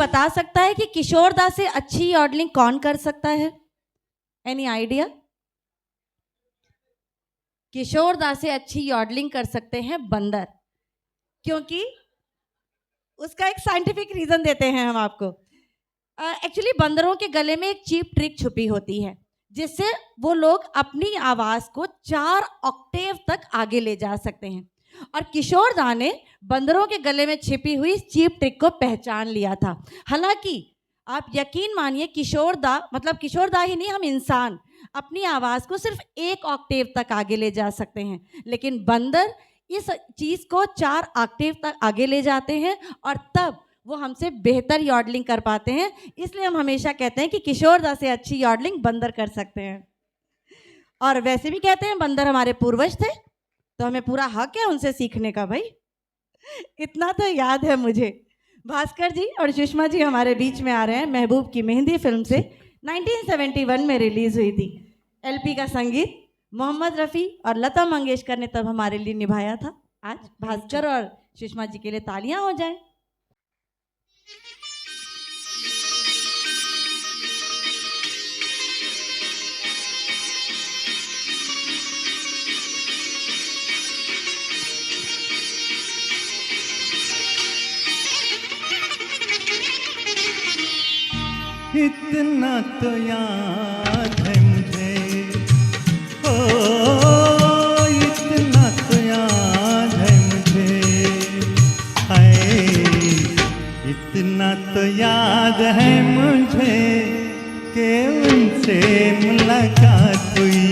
बता सकता है कि किशोरदा से अच्छी यॉडलिंग कौन कर सकता है? Any idea? किशोरदा से अच्छी यॉडलिंग कर सकते हैं बंदर, क्योंकि उसका एक साइंटिफिक रीजन देते हैं हम आपको। एक्चुअली बंदरों के गले में एक चीप ट्रिक छुपी होती है, जिससे वो लोग अपनी आवाज को 4 ऑक्टेव तक आगे ले जा सकते हैं। और किशोरदा ने बंदरों के गले में छिपी हुई इस चीप ट्रिक को पहचान लिया था। हालांकि आप यकीन मानिए, किशोरदा मतलब किशोरदा ही नहीं, हम इंसान अपनी आवाज को सिर्फ 1 ऑक्टेव तक आगे ले जा सकते हैं, लेकिन बंदर इस चीज को 4 ऑक्टेव तक आगे ले जाते हैं और तब वो हमसे बेहतर यॉडलिंग कर पाते हैं। इसलिए हम हमेशा कहते हैं कि किशोरदा से अच्छी यॉडलिंग बंदर कर सकते हैं। और वैसे भी कहते हैं बंदर हमारे पूर्वज थे, तो हमें पूरा हक है उनसे सीखने का। भाई इतना तो याद है मुझे। भास्कर जी और सुषमा जी हमारे बीच में आ रहे हैं। महबूब की मेहंदी फिल्म से 1971 में रिलीज हुई थी। एलपी का संगीत मोहम्मद रफ़ी और लता मंगेशकर ने तब हमारे लिए निभाया था। आज भास्कर और सुषमा जी के लिए तालियां हो जाएं। इतना तो याद है मुझे, ओ इतना तो याद है मुझे, हाय इतना तो याद है मुझे कि उनसे मुलाकात हुई।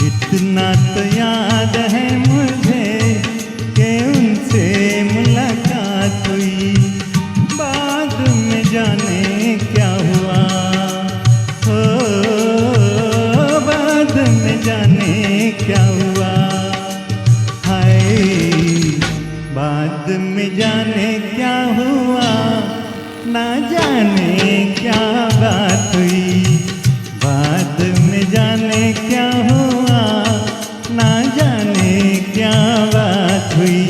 इतना तो याद है मुझे कि उनसे मुलाकात हुई। बाद में जाने क्या हुआ, हो बाद में जाने क्या हुआ, हाय बाद में जाने क्या हुआ, ना जाने क्या बात हुई। बाद में जाने क्या हुआ, ना जाने क्या बात हुई।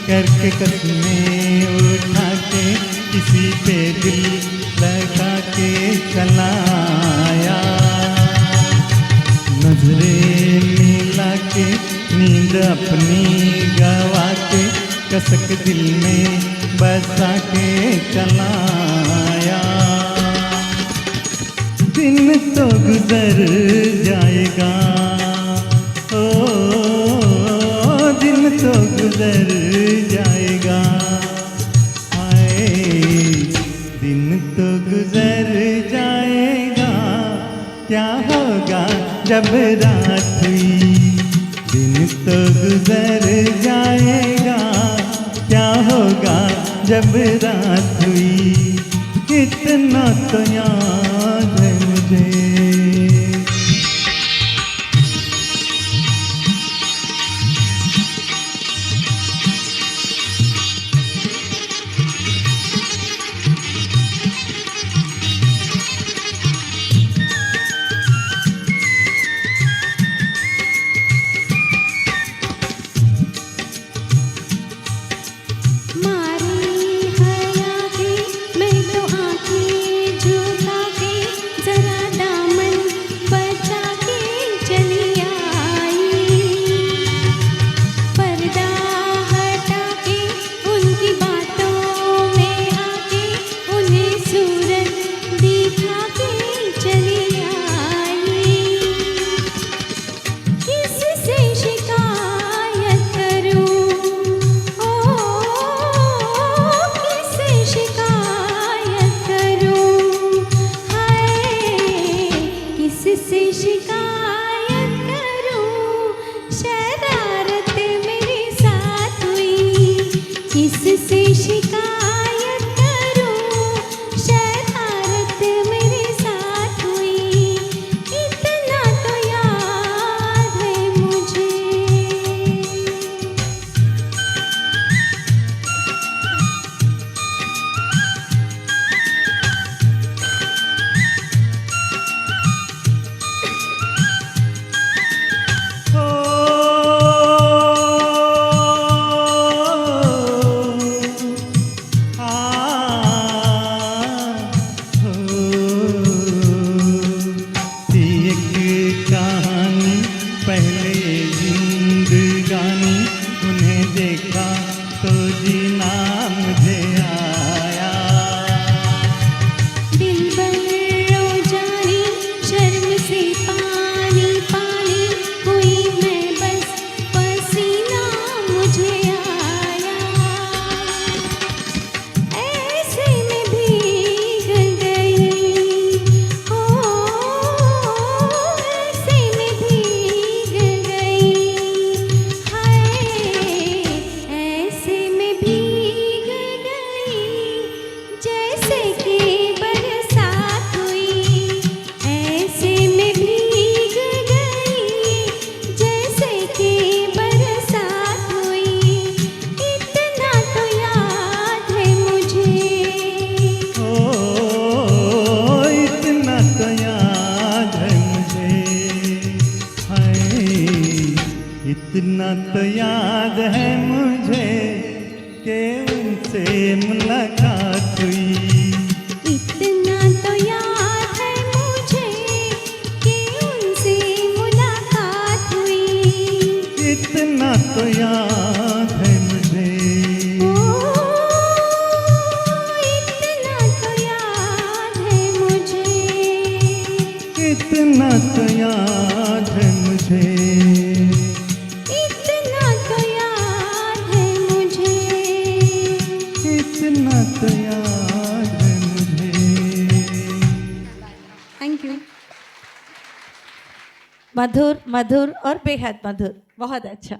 करके कस्में उठा के किसी पे दिल लगा के चलाया। नजरें मिला के नींद अपनी गवा के कसक दिल में बसा के चलाया। दिन तो गुजर जाएगा, ओ दिन तो गुजर जाएगा, आए दिन तो गुजर जाएगा। क्या होगा जब रात हुई, दिन तो गुजर जाएगा। क्या होगा जब रात हुई, इतना तो याद है मुझे। मारी हया के मैं तो आँखें झुका के इतना तो याद है मुझे कि उनसे मुलाकात हुई। इतना तो याद है मुझे कि उनसे मुलाकात हुई। इतना तो याद है मुझे। ओ, इतना तो याद है मुझे। इतना तो याद है मुझे। इतना तो याद है मुझे। इतना तो याद है मुझे। Thank you. मधुर मधुर और बेहद मधुर, बहुत अच्छा।